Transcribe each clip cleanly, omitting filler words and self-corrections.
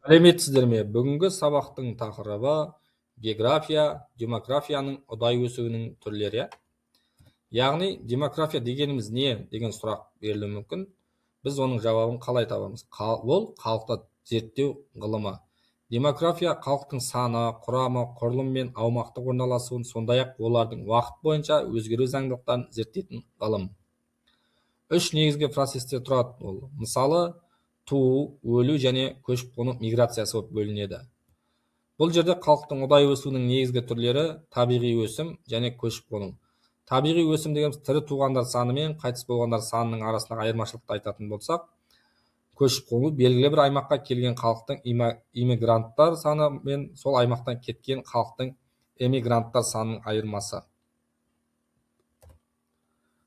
Сәлеметсіздер ме? Бүгінгі сабақтың тақырыбы география, демографияның ұдайы өсуінің түрлері. Яғни демография дегеніміз не деген сұрақ берілуі мүмкін. Біз оның жауабын қалай табамыз? Ол халықты зерттеу ғылымы. Демография халықтың саны, құрамы, құрылым мен аумақтық орналасуын, сондай-ақ олардың уақыт бойынша өзгеру заңдылықтарын зерттейтін ғылым. Үш негізгі процесстен тұрады ол. Мысалы, туу, өлу және көшіп-қону миграциясы болып бөлінеді. Бұл жерде халықтың ұдайы өсуінің негізгі түрлері табиғи өсім және көшіп-қону. Табиғи өсім дегеніміз тірі туғандар саны мен қайтыс болғандар санының арасындағы айырмашылықты айтатын болсақ, көшіп-қону белгілі бір аймаққа келген халықтың иммигранттар саны мен сол аймақтан кеткен халықтың эмигранттар санының айырмасы.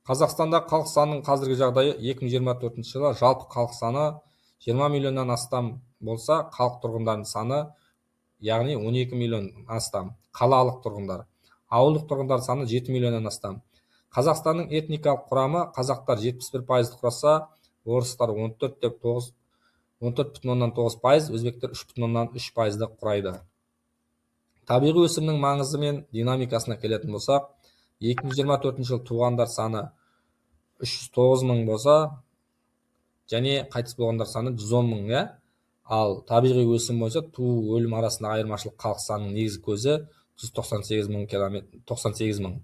Қазақстанда халық санының қазіргі жағдайы 2024 жылы жалпы халық саны 20 миллионнан астам болса, халық тұрғындарының саны яғни 12 миллион астам. Қалалық тұрғындар. Ауылдық тұрғындар саны 7 миллионнан астам. Қазақстанның этникалық құрамы қазақтар 71% құраса, орыстар 14,9%, өзбектер 3,3%-ды құрайды. Табиғи өсімнің маңызы мен динамикасына келетін болсақ, 2024 жыл туғандар саны 309 мың болса, және қайтыс болғандар саны 110 мың, ал табиғи өсім бойынша туу өлім арасындағы айырмашылық халық санының негізгі көзі 198 мың.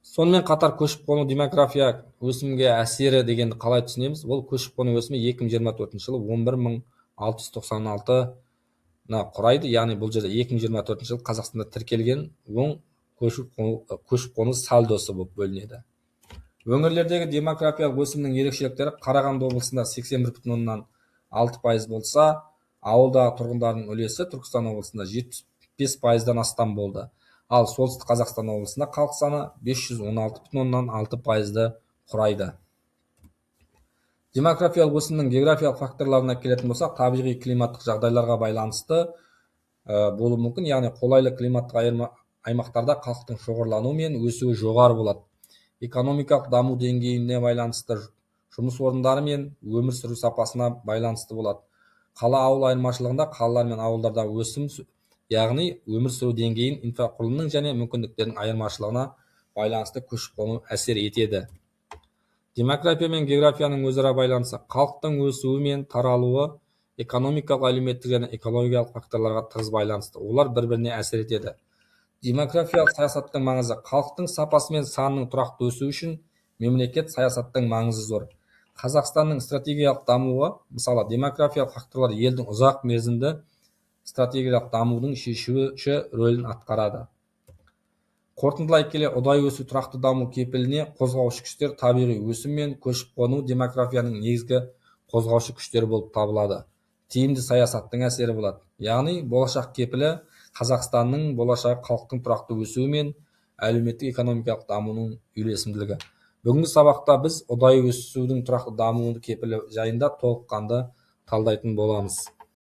Сонымен қатар көшіп-қону демография өсімге әсері дегенді қалай түсінеміз? Ол көшіп-қону өсімі 2024 жылы 11.696-ны құрайды, яғни бұл жерде 2024 жыл Қазақстанда тіркелген оң көшіп-қону сальдосы болып бөлінеді. Өңірлердегі демографиялық өсімнің ерекшеліктері: Қарағанды облысында 81,6% болса, ауылдағы тұрғындардың үлесі Түркістан облысында 75%-дан астам болды. Ал солтүстік Қазақстан облысында халық саны 516,6%-ды құрайды. Демографиялық өсімнің географиялық факторларына келетін болсақ, табиғи климаттық жағдайларға байланысты болуы мүмкін, яғни қолайлы климаттық аймақтарда халықтың шоғырлануы мен өсуі жоғары болады. Экономикалық даму деңгейіне байланысты, жұмыс орындары мен өмір сүру сапасына байланысты болады. Қала-ауыл айырмашылығында қалалар мен ауылдарда өсім, яғни өмір сүру деңгейін, инфрақұрылымның және мүмкіндіктердің айырмашылығына байланысты көшіп-қону әсер етеді. Демография мен географияның өзара байланысы: халықтың өсуі мен таралуы экономикалық, әлеуметтік және экологиялық факторларға тығыз байланысты. Олар бір-біріне әсер етеді. Демографиялық саясаттың маңызы: халықтың сапасы мен санының тұрақты өсуі үшін мемлекет саясаттың маңызы зор. Қазақстанның стратегиялық дамуы, мысалы, демографиялық факторлар елдің ұзақ мерзімді стратегиялық дамудың шешуші рөлін атқарады. Қорытындылай келе, ұдайы өсу тұрақты даму кепіліне қозғаушы күштер табиғи өсім мен көшіп-қону демографияның негізгі қозғаушы күштері болып табылады. Тиімді саясаттың әсері болады. Яғни болашақ кепілі Қазақстанның болашақ халықтың тұрақты өсуі мен әлеуметтік экономикалық дамуының үйлесімділігі. Бүгінгі сабақта біз ұдайы өсудің тұрақты дамуының кепілі жайында толыққанды талдайтын боламыз.